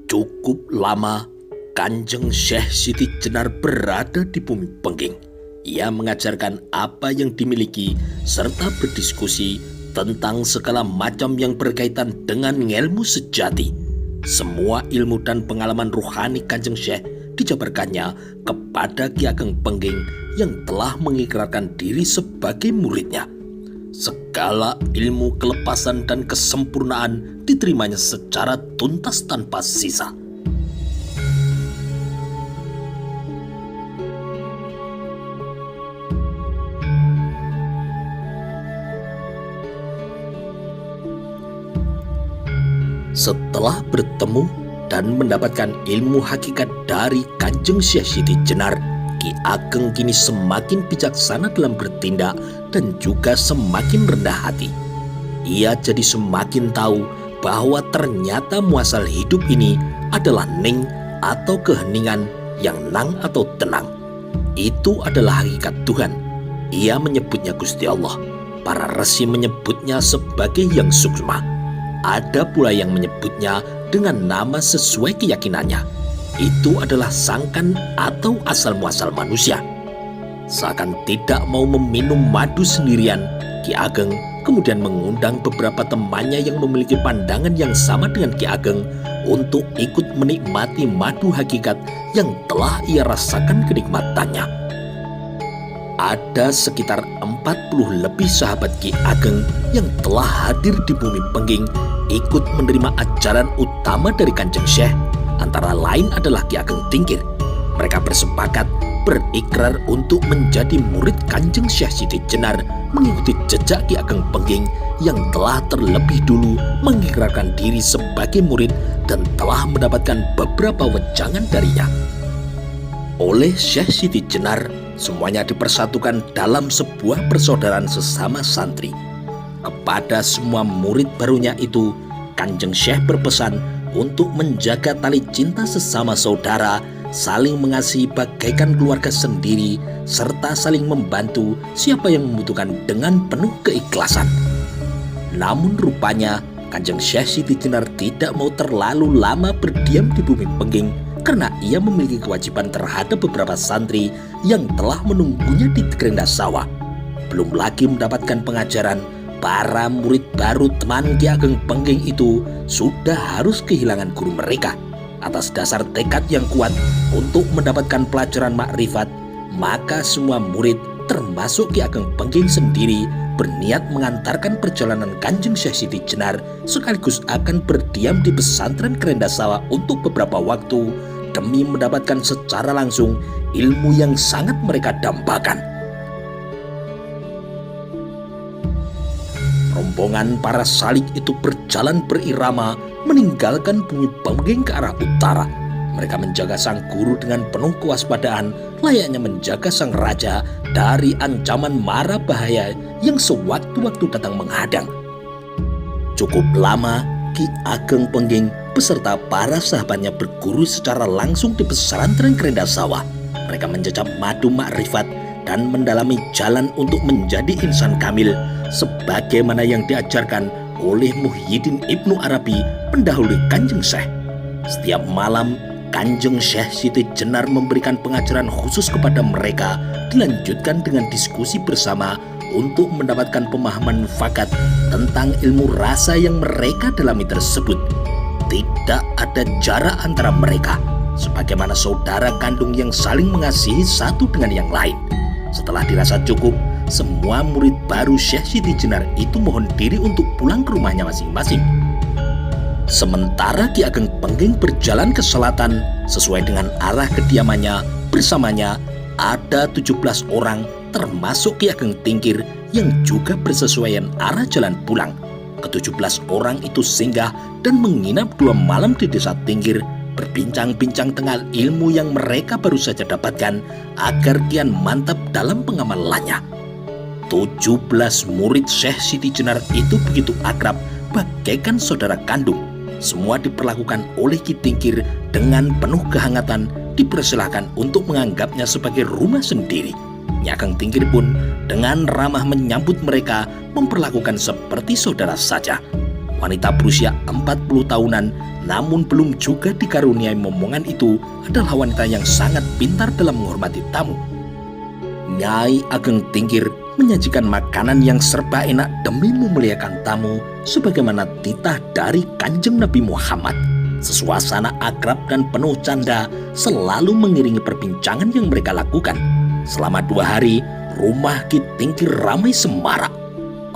Cukup lama Kanjeng Syekh Siti Jenar berada di bumi Pengging. Ia mengajarkan apa yang dimiliki serta berdiskusi tentang segala macam yang berkaitan dengan ilmu sejati. Semua ilmu dan pengalaman ruhani Kanjeng Syekh dijabarkannya kepada Ki Ageng Pengging yang telah mengikrarkan diri sebagai muridnya. Segala ilmu kelepasan dan kesempurnaan diterimanya secara tuntas tanpa sisa. Setelah bertemu dan mendapatkan ilmu hakikat dari Kanjeng Syekh Siti Jenar, Ki Ageng kini semakin bijaksana dalam bertindak dan juga semakin rendah hati. Ia jadi semakin tahu bahwa ternyata muasal hidup ini adalah ning atau keheningan, yang nang atau tenang. Itu adalah hakikat Tuhan. Ia menyebutnya Gusti Allah. Para resi menyebutnya sebagai yang suksma. Ada pula yang menyebutnya dengan nama sesuai keyakinannya. Itu adalah sangkan atau asal muasal manusia. Seakan tidak mau meminum madu sendirian, Ki Ageng kemudian mengundang beberapa temannya yang memiliki pandangan yang sama dengan Ki Ageng untuk ikut menikmati madu hakikat yang telah ia rasakan kenikmatannya. Ada sekitar 40 lebih sahabat Ki Ageng yang telah hadir di bumi Pengging ikut menerima ajaran utama dari Kanjeng Syekh. Antara lain adalah Ki Ageng Tingkir. Mereka bersepakat berikrar untuk menjadi murid Kanjeng Syekh Siti Jenar, mengikuti jejak Ki Ageng Pengging yang telah terlebih dulu mengikrarkan diri sebagai murid dan telah mendapatkan beberapa wejangan darinya. Oleh Syekh Siti Jenar, semuanya dipersatukan dalam sebuah persaudaraan sesama santri. Kepada semua murid barunya itu, Kanjeng Syekh berpesan untuk menjaga tali cinta sesama saudara, saling mengasihi bagaikan keluarga sendiri, serta saling membantu siapa yang membutuhkan dengan penuh keikhlasan. Namun rupanya Kanjeng Syekh Siti Jenar tidak mau terlalu lama berdiam di bumi Pengging karena ia memiliki kewajiban terhadap beberapa santri yang telah menunggunya di Grenda Sawah. Belum lagi mendapatkan pengajaran, para murid baru teman Ki Ageng Pengging itu sudah harus kehilangan guru mereka. Atas dasar tekad yang kuat untuk mendapatkan pelajaran makrifat, maka semua murid termasuk Ki Ageng Pengging sendiri berniat mengantarkan perjalanan Kanjeng Syekh Siti Jenar sekaligus akan berdiam di pesantren Grenda Sawah untuk beberapa waktu demi mendapatkan secara langsung ilmu yang sangat mereka dambakan. Rombongan para salik itu berjalan berirama meninggalkan bumi Pengging ke arah utara. Mereka menjaga sang guru dengan penuh kewaspadaan, layaknya menjaga sang raja dari ancaman mara bahaya yang sewaktu-waktu datang menghadang. Cukup lama Ki Ageng Pengging beserta para sahabatnya berguru secara langsung di pesantren Grenda Sawah. Mereka menjejak madu makrifat dan mendalami jalan untuk menjadi insan kamil sebagaimana yang diajarkan oleh Muhyiddin Ibnu Arabi, pendahulu Kanjeng Syekh. Setiap malam Kanjeng Syekh Siti Jenar memberikan pengajaran khusus kepada mereka, dilanjutkan dengan diskusi bersama untuk mendapatkan pemahaman mufakat tentang ilmu rasa yang mereka dalami tersebut. Tidak ada jarak antara mereka, sebagaimana saudara kandung yang saling mengasihi satu dengan yang lain. Setelah dirasa cukup, semua murid baru Syekh Siti Jenar itu mohon diri untuk pulang ke rumahnya masing-masing. Sementara Ki Ageng Pengging berjalan ke selatan sesuai dengan arah kediamannya, bersamanya ada 17 orang termasuk Ki Ageng Tingkir yang juga bersesuaian arah jalan pulang. Ke-17 orang itu singgah dan menginap 2 malam di desa Tingkir, berbincang-bincang tentang ilmu yang mereka baru saja dapatkan agar kian mantap dalam pengamalannya. 17 murid Syekh Siti Jenar itu begitu akrab bagaikan saudara kandung. Semua diperlakukan oleh Ki Tingkir dengan penuh kehangatan, dipersilahkan untuk menganggapnya sebagai rumah sendiri. Nyi Ageng Tingkir pun dengan ramah menyambut mereka, memperlakukan seperti saudara saja. Wanita berusia 40 tahunan namun belum juga dikaruniai momongan itu adalah wanita yang sangat pintar dalam menghormati tamu. Nyai Ageng Tingkir menyajikan makanan yang serba enak demi memuliakan tamu sebagaimana titah dari Kanjeng Nabi Muhammad. Sesuasana akrab dan penuh canda selalu mengiringi perbincangan yang mereka lakukan. Selama 2 hari, rumah Ki Tingkir ramai semarak.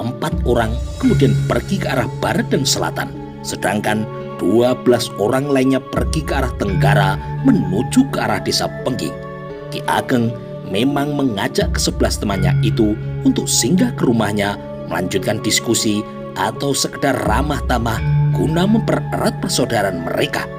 4 orang kemudian pergi ke arah barat dan selatan, sedangkan 12 orang lainnya pergi ke arah tenggara menuju ke arah desa Pengging. Ki Ageng memang mengajak ke-11 temannya itu untuk singgah ke rumahnya, melanjutkan diskusi atau sekedar ramah tamah guna mempererat persaudaraan mereka.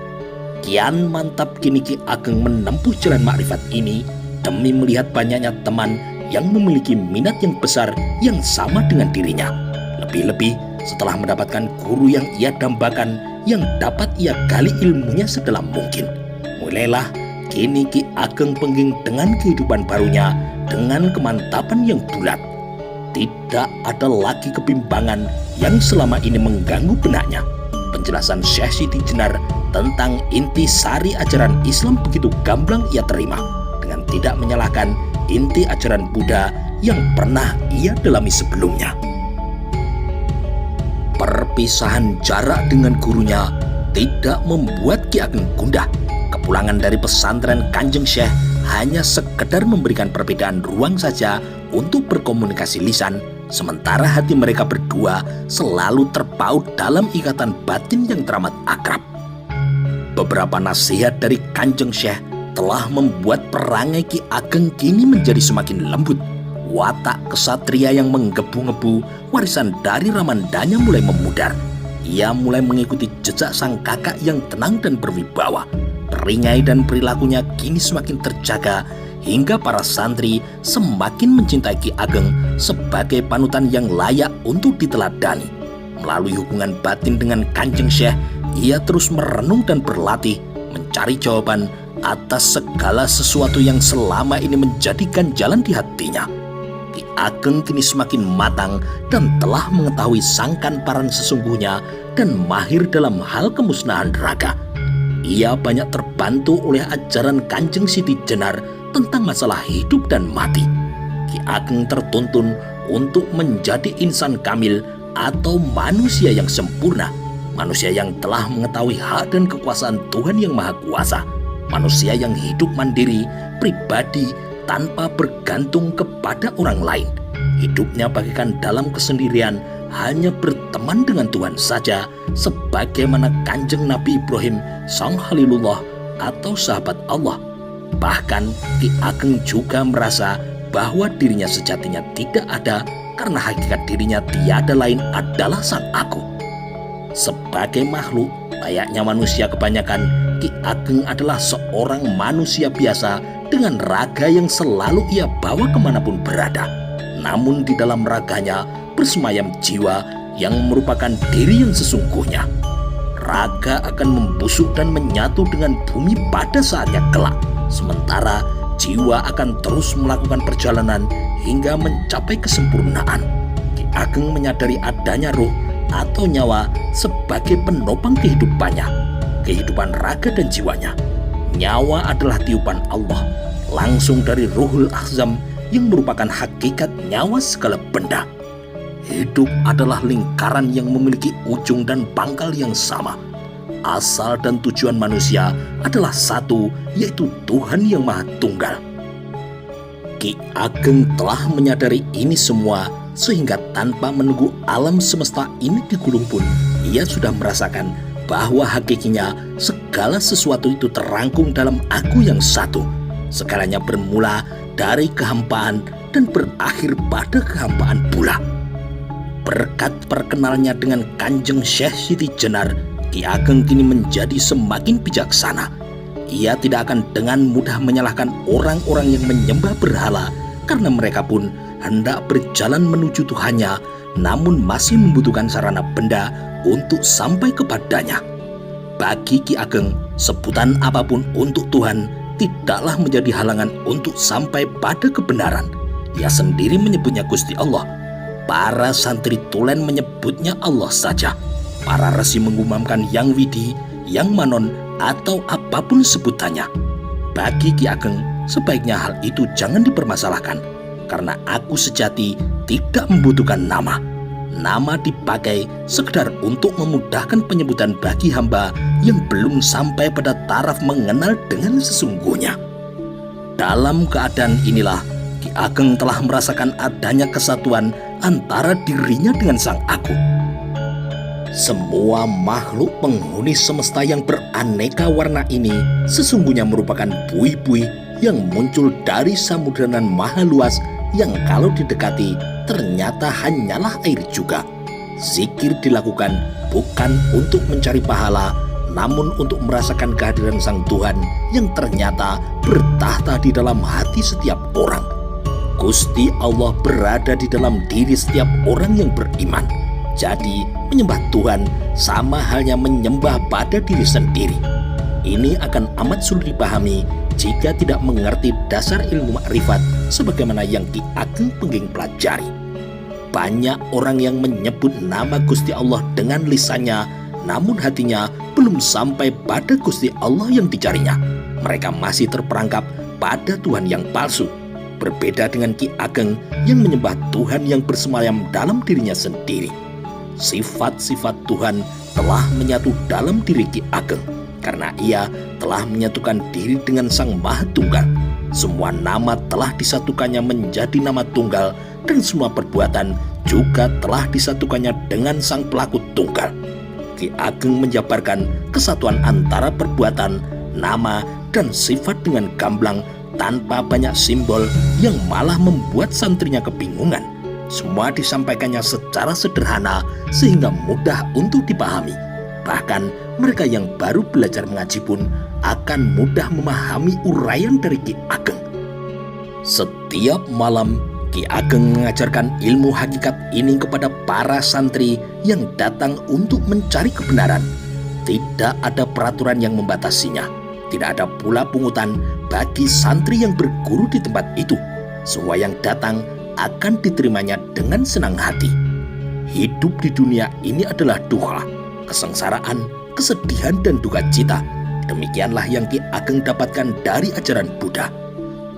Kian mantap kini Ki Ageng menempuh jalan makrifat ini demi melihat banyaknya teman yang memiliki minat yang besar yang sama dengan dirinya. Lebih-lebih setelah mendapatkan guru yang ia dambakan, yang dapat ia gali ilmunya sedalam mungkin. Mulailah kini Ki Ageng Pengging dengan kehidupan barunya, dengan kemantapan yang bulat. Tidak ada lagi kebimbangan yang selama ini mengganggu benaknya. Penjelasan Syekh Siti Jenar tentang inti sari ajaran Islam begitu gamblang ia terima, dengan tidak menyalahkan inti ajaran Buddha yang pernah ia dalami sebelumnya. Perpisahan jarak dengan gurunya tidak membuat Ki Ageng gundah. Kepulangan dari pesantren Kanjeng Syekh hanya sekedar memberikan perbedaan ruang saja untuk berkomunikasi lisan, sementara hati mereka berdua selalu terpaut dalam ikatan batin yang teramat akrab. Beberapa nasihat dari Kanjeng Syekh telah membuat perangai Ki Ageng kini menjadi semakin lembut. Watak kesatria yang menggebu-gebu warisan dari ramandanya mulai memudar. Ia mulai mengikuti jejak sang kakak yang tenang dan berwibawa. Peringai dan perilakunya kini semakin terjaga hingga para santri semakin mencintai Ki Ageng sebagai panutan yang layak untuk diteladani. Melalui hubungan batin dengan Kanjeng Syekh, ia terus merenung dan berlatih mencari jawaban atas segala sesuatu yang selama ini menjadikan jalan di hatinya. Ki Ageng kini semakin matang dan telah mengetahui sangkan-paran sesungguhnya dan mahir dalam hal kemusnahan raga. Ia banyak terbantu oleh ajaran Kanjeng Siti Jenar tentang masalah hidup dan mati. Ki Ageng tertuntun untuk menjadi insan kamil atau manusia yang sempurna, manusia yang telah mengetahui hak dan kekuasaan Tuhan yang Maha Kuasa, manusia yang hidup mandiri, pribadi, tanpa bergantung kepada orang lain. Hidupnya bagaikan dalam kesendirian, hanya berteman dengan Tuhan saja, sebagaimana Kanjeng Nabi Ibrahim, Sang Khalilullah atau sahabat Allah. Bahkan Ki Ageng juga merasa bahwa dirinya sejatinya tidak ada, karena hakikat dirinya tiada lain adalah Sang Aku. Sebagai makhluk layaknya manusia kebanyakan, Ki Ageng adalah seorang manusia biasa dengan raga yang selalu ia bawa kemanapun berada. Namun di dalam raganya bersemayam jiwa yang merupakan diri yang sesungguhnya. Raga akan membusuk dan menyatu dengan bumi pada saatnya kelak, sementara jiwa akan terus melakukan perjalanan hingga mencapai kesempurnaan. Ki Ageng menyadari adanya roh atau nyawa sebagai penopang kehidupannya, kehidupan raga dan jiwanya. Nyawa adalah tiupan Allah langsung dari Ruhul Azam yang merupakan hakikat nyawa segala benda. Hidup adalah lingkaran yang memiliki ujung dan pangkal yang sama. Asal dan tujuan manusia adalah satu, yaitu Tuhan yang Maha Tunggal. Ki Ageng telah menyadari ini semua, sehingga tanpa menunggu alam semesta ini digulung pun, ia sudah merasakan bahwa hakikinya segala sesuatu itu terangkum dalam Aku yang satu. Segalanya bermula dari kehampaan dan berakhir pada kehampaan pula. Berkat perkenalnya dengan Kanjeng Syekh Siti Jenar, Ki Ageng kini menjadi semakin bijaksana. Ia tidak akan dengan mudah menyalahkan orang-orang yang menyembah berhala, karena mereka pun hendak berjalan menuju Tuhannya, namun masih membutuhkan sarana benda untuk sampai kepadanya. Bagi Ki Ageng, sebutan apapun untuk Tuhan tidaklah menjadi halangan untuk sampai pada kebenaran. Ia sendiri menyebutnya Gusti Allah. Para santri tulen menyebutnya Allah saja. Para resi mengumamkan Yang Widi, Yang Manon, atau apapun sebutannya. Bagi Ki Ageng, sebaiknya hal itu jangan dipermasalahkan, karena aku sejati tidak membutuhkan nama. Nama dipakai sekedar untuk memudahkan penyebutan bagi hamba yang belum sampai pada taraf mengenal dengan sesungguhnya. Dalam keadaan inilah, Ki Ageng telah merasakan adanya kesatuan antara dirinya dengan Sang Aku. Semua makhluk penghuni semesta yang beraneka warna ini sesungguhnya merupakan buih-buih yang muncul dari samudera nan maha luas yang kalau didekati ternyata hanyalah air juga. Zikir dilakukan bukan untuk mencari pahala, namun untuk merasakan kehadiran Sang Tuhan yang ternyata bertahta di dalam hati setiap orang. Gusti Allah berada di dalam diri setiap orang yang beriman. Jadi, menyembah Tuhan sama halnya menyembah pada diri sendiri. Ini akan amat sulit dipahami jika tidak mengerti dasar ilmu makrifat sebagaimana yang Ki Ageng Pengging pelajari. Banyak orang yang menyebut nama Gusti Allah dengan lisannya, namun hatinya belum sampai pada Gusti Allah yang dicarinya. Mereka masih terperangkap pada Tuhan yang palsu. Berbeda dengan Ki Ageng yang menyembah Tuhan yang bersemayam dalam dirinya sendiri. Sifat-sifat Tuhan telah menyatu dalam diri Ki Ageng, karena ia telah menyatukan diri dengan Sang Maha Tunggal. Semua nama telah disatukannya menjadi nama tunggal, dan semua perbuatan juga telah disatukannya dengan Sang Pelaku Tunggal. Ki Ageng menjabarkan kesatuan antara perbuatan, nama, dan sifat dengan gamblang tanpa banyak simbol yang malah membuat santrinya kebingungan. Semua disampaikannya secara sederhana sehingga mudah untuk dipahami. Bahkan mereka yang baru belajar mengaji pun akan mudah memahami uraian dari Ki Ageng. Setiap malam Ki Ageng mengajarkan ilmu hakikat ini kepada para santri yang datang untuk mencari kebenaran. Tidak ada peraturan yang membatasinya. Tidak ada pula pungutan bagi santri yang berguru di tempat itu. Semua yang datang akan diterimanya dengan senang hati. Hidup di dunia ini adalah duha, kesengsaraan, kesedihan, dan duka cita. Demikianlah yang Ki Ageng dapatkan dari ajaran Buddha.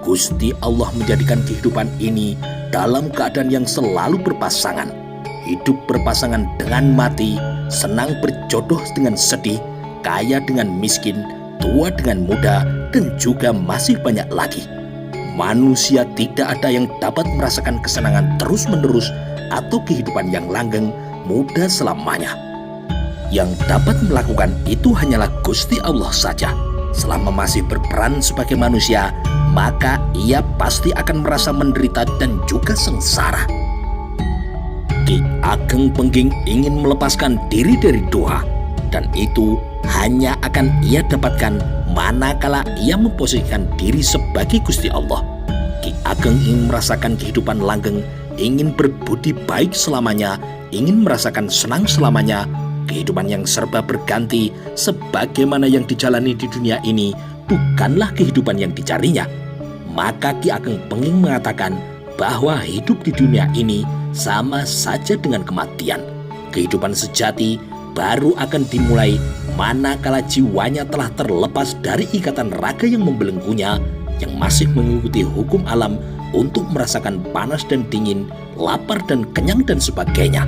Gusti Allah menjadikan kehidupan ini dalam keadaan yang selalu berpasangan. Hidup berpasangan dengan mati, senang berjodoh dengan sedih, kaya dengan miskin, tua dengan muda, dan juga masih banyak lagi. Manusia tidak ada yang dapat merasakan kesenangan terus-menerus atau kehidupan yang langgeng, mudah selamanya. Yang dapat melakukan itu hanyalah Gusti Allah saja. Selama masih berperan sebagai manusia, maka ia pasti akan merasa menderita dan juga sengsara. Ki Ageng Pengging ingin melepaskan diri dari doha, dan itu hanya akan ia dapatkan manakala ia memposisikan diri sebagai Gusti Allah. Ki Ageng ingin merasakan kehidupan langgeng, ingin berbudi baik selamanya, ingin merasakan senang selamanya. Kehidupan yang serba berganti sebagaimana yang dijalani di dunia ini bukanlah kehidupan yang dicarinya. Maka Ki Ageng Pengging mengatakan bahwa hidup di dunia ini sama saja dengan kematian. Kehidupan sejati baru akan dimulai manakala jiwanya telah terlepas dari ikatan raga yang membelenggunya, yang masih mengikuti hukum alam untuk merasakan panas dan dingin, lapar dan kenyang dan sebagainya.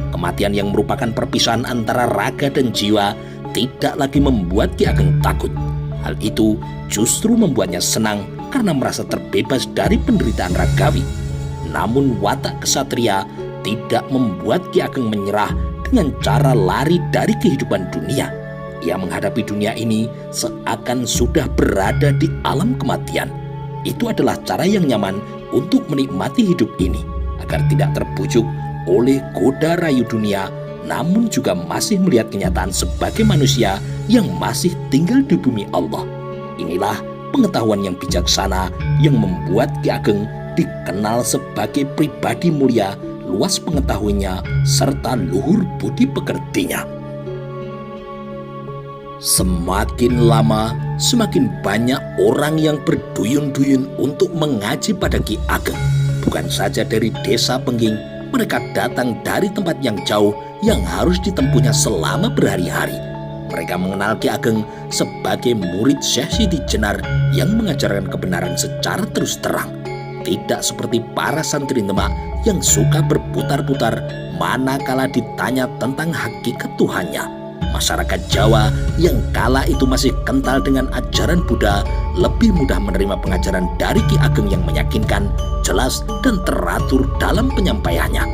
Kematian yang merupakan perpisahan antara raga dan jiwa tidak lagi membuat Ki Ageng takut. Hal itu justru membuatnya senang karena merasa terbebas dari penderitaan ragawi. Namun watak kesatria tidak membuat Ki Ageng menyerah dengan cara lari dari kehidupan dunia. Ia menghadapi dunia ini seakan sudah berada di alam kematian. Itu adalah cara yang nyaman untuk menikmati hidup ini, agar tidak terbujuk oleh goda rayu dunia, namun juga masih melihat kenyataan sebagai manusia yang masih tinggal di bumi Allah. Inilah pengetahuan yang bijaksana yang membuat Ki Ageng dikenal sebagai pribadi mulia, luas pengetahuannya, serta luhur budi pekertinya. Semakin lama, semakin banyak orang yang berduyun-duyun untuk mengaji pada Ki Ageng. Bukan saja dari desa Pengging, Mereka datang dari tempat yang jauh yang harus ditempuhnya selama berhari-hari. Mereka mengenal Ki Ageng sebagai murid Syekh Siti Jenar yang mengajarkan kebenaran secara terus terang. Tidak seperti para santri Demak yang suka berputar-putar manakala ditanya tentang hakikat Tuhannya. Masyarakat Jawa yang kala itu masih kental dengan ajaran Buddha lebih mudah menerima pengajaran dari Ki Ageng yang meyakinkan, jelas, dan teratur dalam penyampaiannya.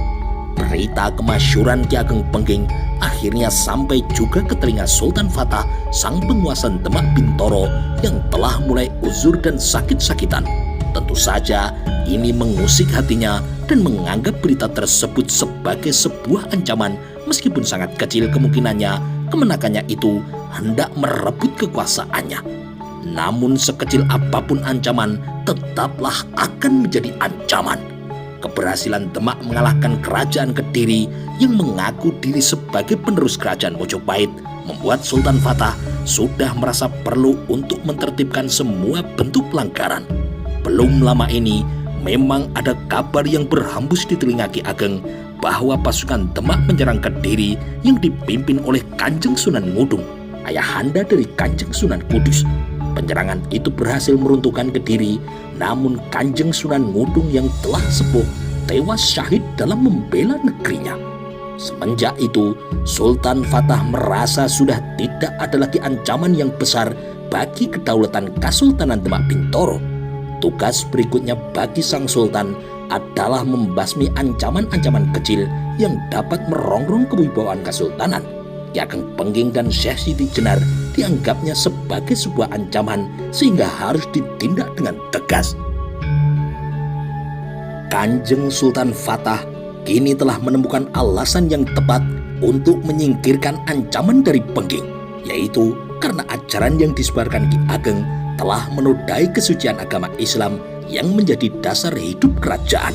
Berita kemasyhuran Ki Ageng Pengging akhirnya sampai juga ke telinga Sultan Fatah, sang penguasa Demak Bintoro yang telah mulai uzur dan sakit-sakitan. Tentu saja ini mengusik hatinya dan menganggap berita tersebut sebagai sebuah ancaman, meskipun sangat kecil kemungkinannya kemenakannya itu hendak merebut kekuasaannya. Namun sekecil apapun ancaman tetaplah akan menjadi ancaman. Keberhasilan Demak mengalahkan kerajaan Kediri yang mengaku diri sebagai penerus kerajaan Mojopahit membuat Sultan Fatah sudah merasa perlu untuk menertibkan semua bentuk pelanggaran. Belum lama ini memang ada kabar yang berhembus di telinga Ki Ageng bahwa pasukan Demak menyerang Kediri yang dipimpin oleh Kanjeng Sunan Ngudung, ayahanda dari Kanjeng Sunan Kudus. Penyerangan itu berhasil meruntuhkan Kediri, namun Kanjeng Sunan Ngudung yang telah sepuh tewas syahid dalam membela negerinya. Semenjak itu, Sultan Fatah merasa sudah tidak ada lagi ancaman yang besar bagi kedaulatan Kasultanan Demak Bintoro. Tugas berikutnya bagi sang sultan adalah membasmi ancaman-ancaman kecil yang dapat merongrong kewibawaan kesultanan. Ki Ageng Pengging dan Syekh Siti Jenar dianggapnya sebagai sebuah ancaman sehingga harus ditindak dengan tegas. Kanjeng Sultan Fatah kini telah menemukan alasan yang tepat untuk menyingkirkan ancaman dari Pengging, yaitu karena ajaran yang disebarkan Ki Ageng telah menodai kesucian agama Islam yang menjadi dasar hidup kerajaan.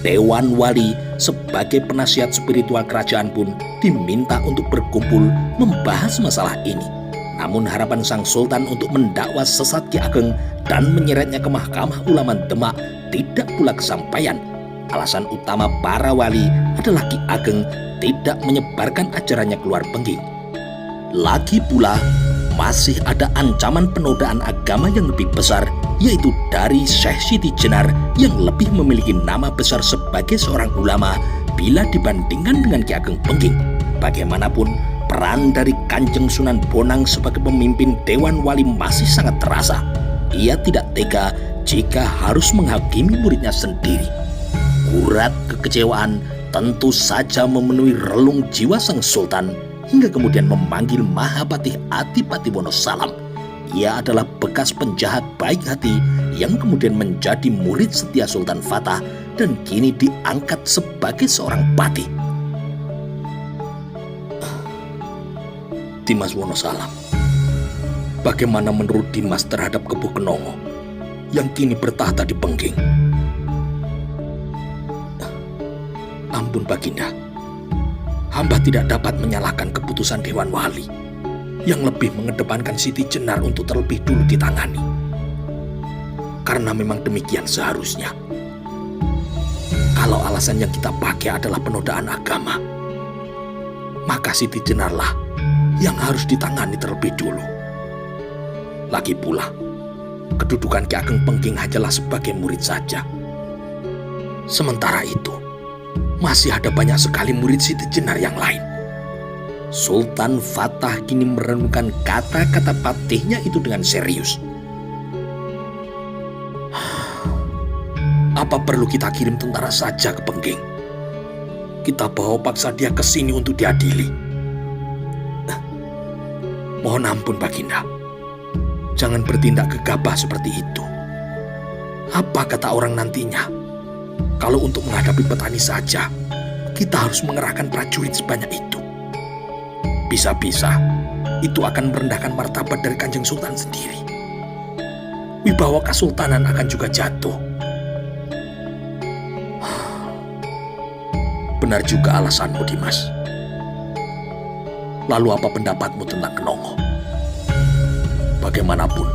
Dewan Wali sebagai penasihat spiritual kerajaan pun diminta untuk berkumpul membahas masalah ini. Namun harapan sang sultan untuk mendakwa sesat Ki Ageng dan menyeretnya ke Mahkamah Ulama Demak tidak pula kesampaian. Alasan utama para wali adalah Ki Ageng tidak menyebarkan ajarannya keluar Pengging. Lagi pula, masih ada ancaman penodaan agama yang lebih besar, yaitu dari Syekh Siti Jenar yang lebih memiliki nama besar sebagai seorang ulama bila dibandingkan dengan Ki Ageng Pengging. Bagaimanapun, peran dari Kanjeng Sunan Bonang sebagai pemimpin Dewan Wali masih sangat terasa. Ia tidak tega jika harus menghakimi muridnya sendiri. Urat kekecewaan tentu saja memenuhi relung jiwa sang sultan, hingga kemudian memanggil Mahapatih Adipati Wonosalam. Ia adalah bekas penjahat baik hati yang kemudian menjadi murid setia Sultan Fatah dan kini diangkat sebagai seorang patih. Dimas Wonosalam, bagaimana menurut Dimas terhadap Kepuh Kenongo yang kini bertahta di Pengging? Ampun Baginda, hamba tidak dapat menyalahkan keputusan Dewan Wali yang lebih mengedepankan Siti Jenar untuk terlebih dulu ditangani. Karena memang demikian seharusnya. Kalau alasan yang kita pakai adalah penodaan agama, maka Siti Jenarlah yang harus ditangani terlebih dulu. Lagi pula, kedudukan Ki Ageng Pengging hanyalah sebagai murid saja. Sementara itu, masih ada banyak sekali murid Siti Jenar yang lain. Sultan Fatah kini merenungkan kata-kata patihnya itu dengan serius. Apa perlu kita kirim tentara saja ke Pengging? Kita bawa paksa dia ke sini untuk diadili. Mohon ampun Baginda, jangan bertindak gegabah seperti itu. Apa kata orang nantinya? Kalau untuk menghadapi petani saja, kita harus mengerahkan prajurit sebanyak itu. Bisa-bisa, itu akan merendahkan martabat dari Kanjeng Sultan sendiri. Wibawa Kesultanan akan juga jatuh. Benar juga alasanmu, Dimas. Lalu apa pendapatmu tentang Kenongo? Bagaimanapun,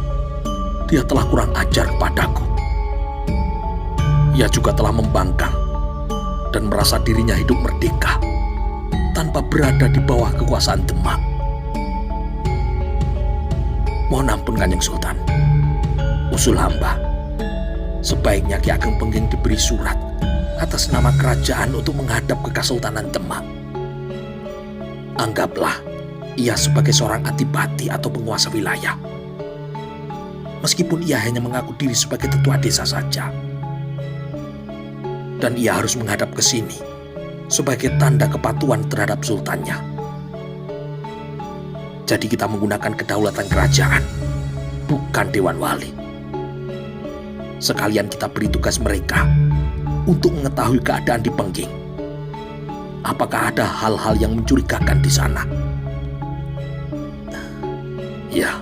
dia telah kurang ajar kepadaku. Ia juga telah membangkang dan merasa dirinya hidup merdeka tanpa berada di bawah kekuasaan Demak. Mohon ampun Kanjeng Sultan, usul hamba, sebaiknya Ki Ageng Pengging diberi surat atas nama kerajaan untuk menghadap ke Kesultanan Demak. Anggaplah ia sebagai seorang adipati atau penguasa wilayah, meskipun ia hanya mengaku diri sebagai tetua desa saja. Dan ia harus menghadap ke sini sebagai tanda kepatuhan terhadap sultannya. Jadi kita menggunakan kedaulatan kerajaan, bukan Dewan Wali. Sekalian kita beri tugas mereka untuk mengetahui keadaan di Pengging. Apakah ada hal-hal yang mencurigakan di sana? Ya,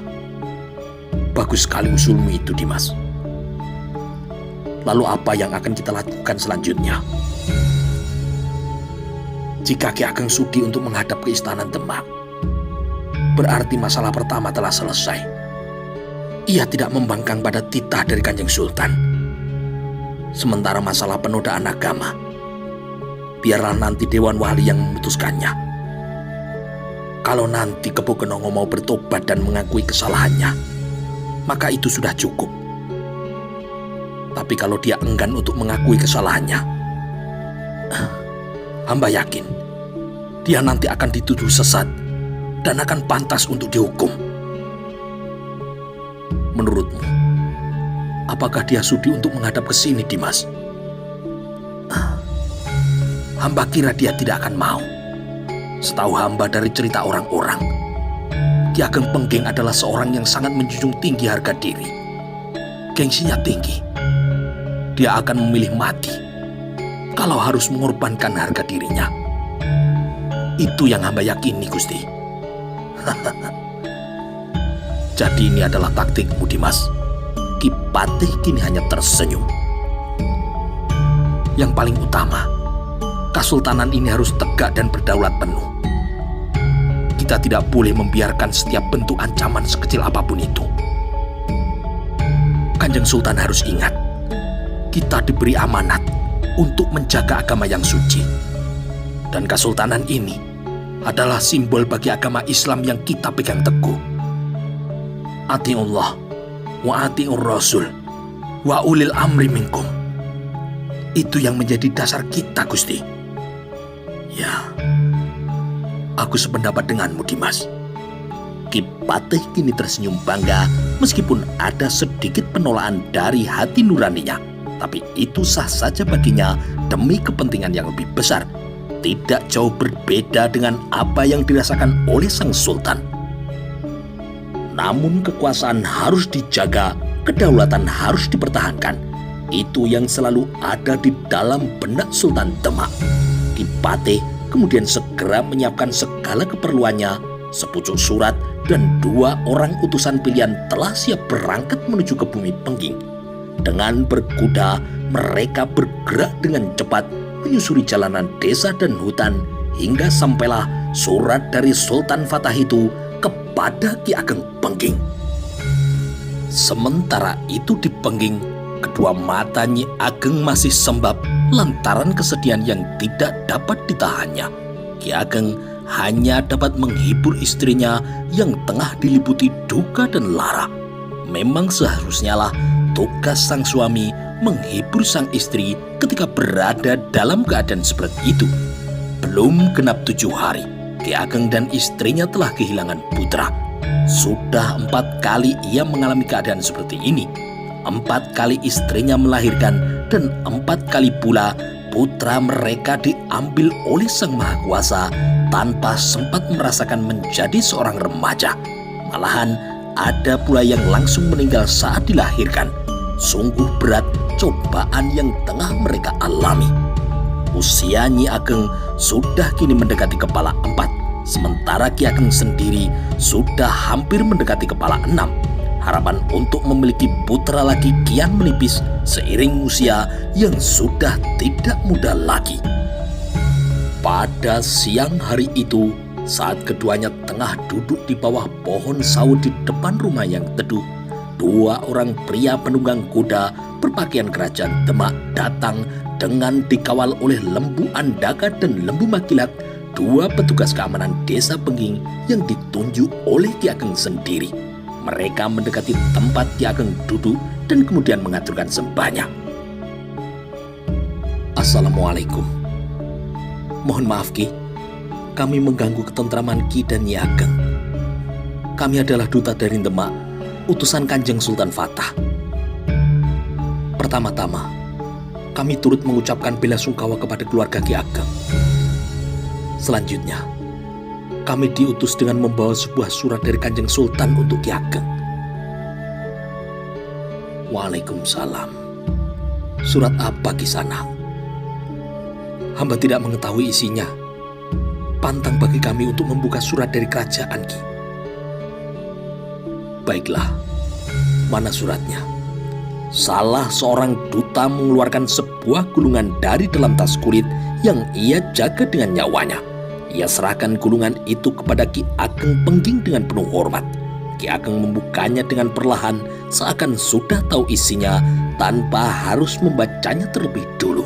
bagus sekali usulmu itu, Dimas. Lalu apa yang akan kita lakukan selanjutnya? Jika Ki Ageng sudi untuk menghadap ke Istana Demak, berarti masalah pertama telah selesai. Ia tidak membangkang pada titah dari Kanjeng Sultan. Sementara masalah penodaan agama, biarlah nanti Dewan Wali yang memutuskannya. Kalau nanti Kebo Kenongo mau bertobat dan mengakui kesalahannya, maka itu sudah cukup. Tapi kalau dia enggan untuk mengakui kesalahannya, hamba yakin dia nanti akan dituduh sesat dan akan pantas untuk dihukum. Menurutmu, apakah dia sudi untuk menghadap ke sini, Dimas? Hamba kira dia tidak akan mau. Setahu hamba dari cerita orang-orang, Ki Ageng Pengging adalah seorang yang sangat menjunjung tinggi harga diri. Gengsinya tinggi. Dia akan memilih mati kalau harus mengorbankan harga dirinya. Itu yang hamba yakini, Gusti. Jadi ini adalah taktikmu, Dimas. Ki Patih kini hanya tersenyum. Yang paling utama, Kesultanan ini harus tegak dan berdaulat penuh. Kita tidak boleh membiarkan setiap bentuk ancaman sekecil apapun itu. Kanjeng Sultan harus ingat, kita diberi amanat untuk menjaga agama yang suci. Dan Kesultanan ini adalah simbol bagi agama Islam yang kita pegang teguh. Atiullah wa atiur rasul wa ulil amri minkum. Itu yang menjadi dasar kita, Gusti. Ya, aku sependapat denganmu, Dimas. Ki Patih kini tersenyum bangga meskipun ada sedikit penolakan dari hati nuraninya. Tapi itu sah saja baginya demi kepentingan yang lebih besar. Tidak jauh berbeda dengan apa yang dirasakan oleh sang sultan. Namun kekuasaan harus dijaga, kedaulatan harus dipertahankan. Itu yang selalu ada di dalam benak Sultan Demak. Ki Patih kemudian segera menyiapkan segala keperluannya. Sepucuk surat dan 2 orang utusan pilihan telah siap berangkat menuju ke bumi Pengging. Dengan berkuda, mereka bergerak dengan cepat menyusuri jalanan desa dan hutan hingga sampailah surat dari Sultan Fatah itu kepada Ki Ageng Pengging. Sementara itu di Pengging, kedua mata Nyi Ageng masih sembab lantaran kesedihan yang tidak dapat ditahannya. Ki Ageng hanya dapat menghibur istrinya yang tengah diliputi duka dan lara. Memang seharusnya lah tugas sang suami menghibur sang istri ketika berada dalam keadaan seperti itu. Belum genap 7 hari, Ki Ageng dan istrinya telah kehilangan putra. Sudah 4 kali ia mengalami keadaan seperti ini. 4 kali istrinya melahirkan dan 4 kali pula putra mereka diambil oleh Sang Maha Kuasa tanpa sempat merasakan menjadi seorang remaja. Malahan ada pula yang langsung meninggal saat dilahirkan. Sungguh berat cobaan yang tengah mereka alami. Usia Nyi Ageng sudah kini mendekati kepala 4, sementara Ki Ageng sendiri sudah hampir mendekati kepala 6. Harapan untuk memiliki putra lagi kian menipis seiring usia yang sudah tidak muda lagi. Pada siang hari itu, saat keduanya tengah duduk di bawah pohon sawo di depan rumah yang teduh, 2 orang pria penunggang kuda berpakaian kerajaan Demak datang Dengan dikawal oleh Lembu Andaka dan Lembu Makilat, dua petugas keamanan desa Pengging yang ditunjuk oleh Ki Ageng sendiri. Mereka mendekati tempat Ki Ageng duduk dan kemudian mengaturkan sembahnya. Assalamualaikum. Mohon maaf Ki, kami mengganggu ketentraman Ki dan Nyi Ageng. Kami adalah duta dari Demak, utusan Kanjeng Sultan Fatah. Pertama-tama, kami turut mengucapkan bela sungkawa kepada keluarga Ki Ageng. Selanjutnya, kami diutus dengan membawa sebuah surat dari Kanjeng Sultan untuk Ki Ageng. Waalaikumsalam. Surat apa Kisana? Hamba tidak mengetahui isinya. Pantang bagi kami untuk membuka surat dari kerajaan Ki. Baiklah, mana suratnya? Salah seorang duta mengeluarkan sebuah gulungan dari dalam tas kulit yang ia jaga dengan nyawanya. Ia serahkan gulungan itu kepada Ki Ageng Pengging dengan penuh hormat. Ki Ageng membukanya dengan perlahan, seakan sudah tahu isinya tanpa harus membacanya terlebih dulu.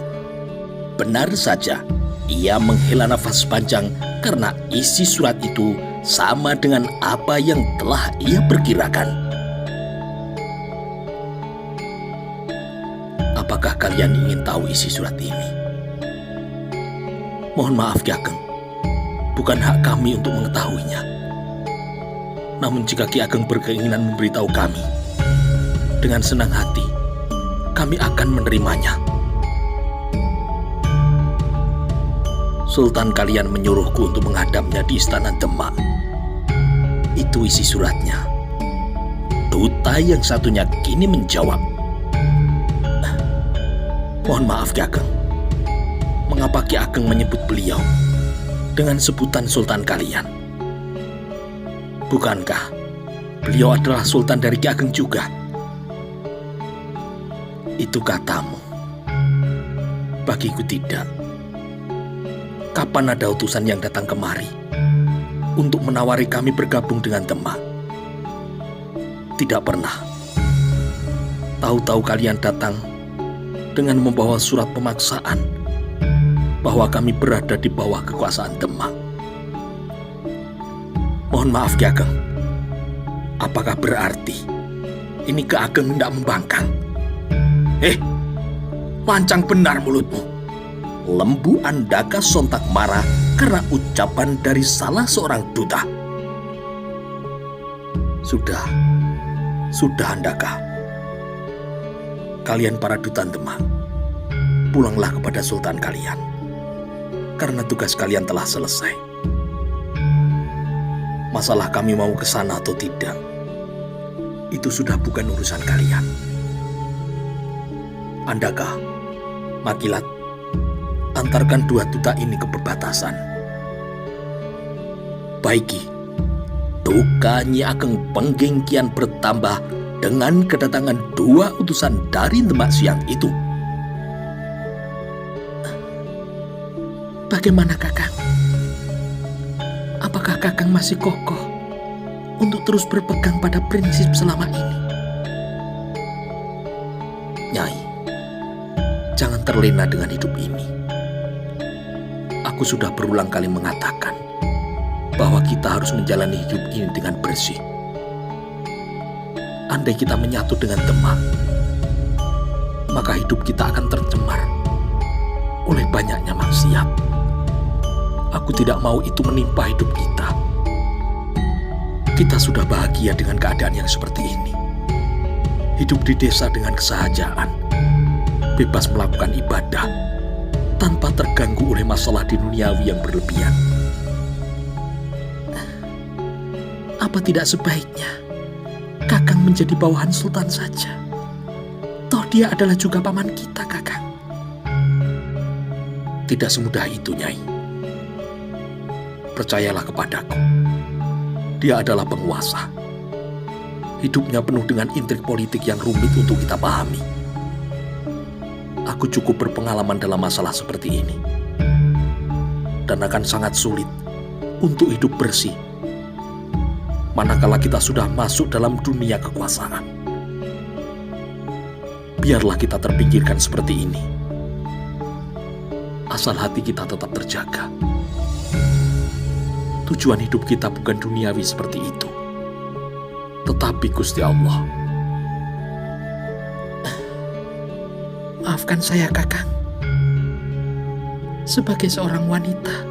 Benar saja, ia menghela nafas panjang karena isi surat itu sama dengan apa yang telah ia perkirakan. Apakah kalian ingin tahu isi surat ini? Mohon maaf Ki Ageng, bukan hak kami untuk mengetahuinya. Namun jika Ki Ageng berkeinginan memberitahu kami, dengan senang hati kami akan menerimanya. Sultan kalian menyuruhku untuk menghadapnya di istana Demak. Itu isi suratnya. Duta yang satunya kini menjawab, mohon maaf Ki Ageng, mengapa Ki Ageng menyebut beliau dengan sebutan Sultan kalian? Bukankah beliau adalah Sultan dari Ki Ageng juga? Itu katamu. Bagiku tidak. Kapan ada utusan yang datang kemari untuk menawari kami bergabung dengan Demak? Tidak pernah. Tahu-tahu kalian datang dengan membawa surat pemaksaan bahwa kami berada di bawah kekuasaan Demak. Mohon maaf Ki Ageng, apakah berarti ini Ki Ageng hendak membangkang? Lancang benar mulutmu. Lembu Andaka sontak marah karena ucapan dari salah seorang duta. Sudah Andaka. Kalian para duta Demak, pulanglah kepada Sultan kalian, karena tugas kalian telah selesai. Masalah kami mau ke sana atau tidak, itu sudah bukan urusan kalian. Andaka, Makilat, antarkan dua duta ini ke perbatasan. Baiki, duka Nyi Ageng Pengging kian bertambah dengan kedatangan dua utusan dari Demak siang itu. Bagaimana Kakang? Apakah Kakang masih kokoh untuk terus berpegang pada prinsip selama ini? Nyai, jangan terlena dengan hidup ini. Aku sudah berulang kali mengatakan bahwa kita harus menjalani hidup ini dengan bersih. Andai kita menyatu dengan Demak, maka hidup kita akan tercemar oleh banyaknya maksiat. Aku tidak mau itu menimpa hidup kita. Kita sudah bahagia dengan keadaan yang seperti ini. Hidup di desa dengan kesahajaan, bebas melakukan ibadah, tanpa terganggu oleh masalah duniawi yang berlebihan. Apa tidak sebaiknya Kakang menjadi bawahan Sultan saja? Toh dia adalah juga paman kita, Kakang. Tidak semudah itu, Nyai. Percayalah kepadaku. Dia adalah penguasa. Hidupnya penuh dengan intrik politik yang rumit untuk kita pahami. Aku cukup berpengalaman dalam masalah seperti ini. Dan akan sangat sulit untuk hidup bersih manakala kita sudah masuk dalam dunia kekuasaan. Biarlah kita terpinggirkan seperti ini. asal hati kita tetap terjaga. Tujuan hidup kita bukan duniawi seperti itu, tetapi Gusti Allah. Maafkan saya, Kakang. Sebagai seorang wanita,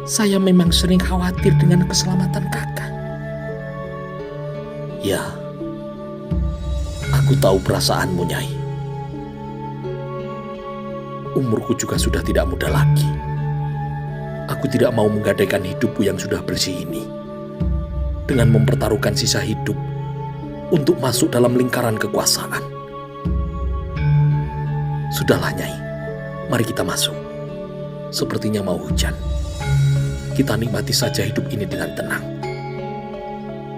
saya memang sering khawatir dengan keselamatan Kakang. Ya, aku tahu perasaanmu, Nyai. Umurku juga sudah tidak muda lagi. Aku tidak mau menggadaikan hidupku yang sudah bersih ini dengan mempertaruhkan sisa hidup untuk masuk dalam lingkaran kekuasaan. Sudahlah, Nyai. Mari kita masuk. Sepertinya mau hujan. Kita nikmati saja hidup ini dengan tenang.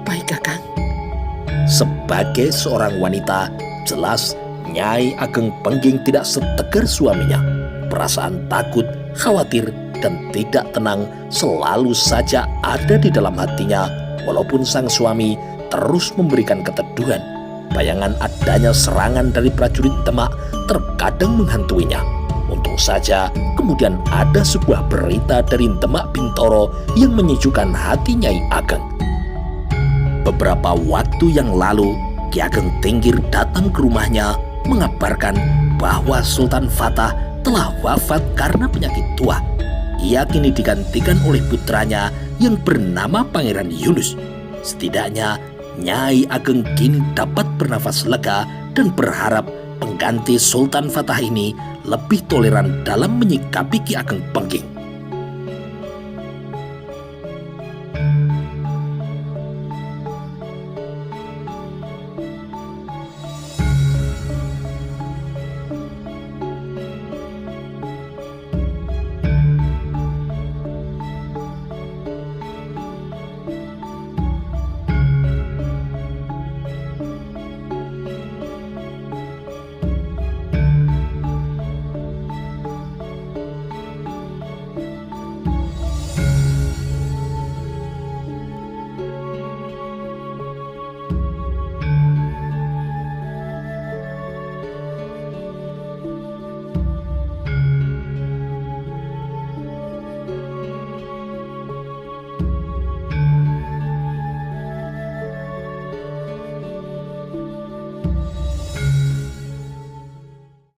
Baik, Kakang. Sebagai seorang wanita, jelas Nyai Ageng Pengging tidak setegar suaminya. Perasaan takut, khawatir, dan tidak tenang selalu saja ada di dalam hatinya, walaupun sang suami terus memberikan keteduhan. Bayangan adanya serangan dari prajurit Demak terkadang menghantuinya. Untung saja kemudian ada sebuah berita dari Demak Bintoro yang menyejukkan hati Nyai Ageng. Beberapa waktu yang lalu, Ki Ageng Tinggir datang ke rumahnya mengabarkan bahwa Sultan Fatah telah wafat karena penyakit tua. Ia kini digantikan oleh putranya yang bernama Pangeran Yunus. Setidaknya Nyai Ageng kini dapat bernafas lega dan berharap pengganti Sultan Fatah ini lebih toleran dalam menyikapi Ki Ageng Pengging.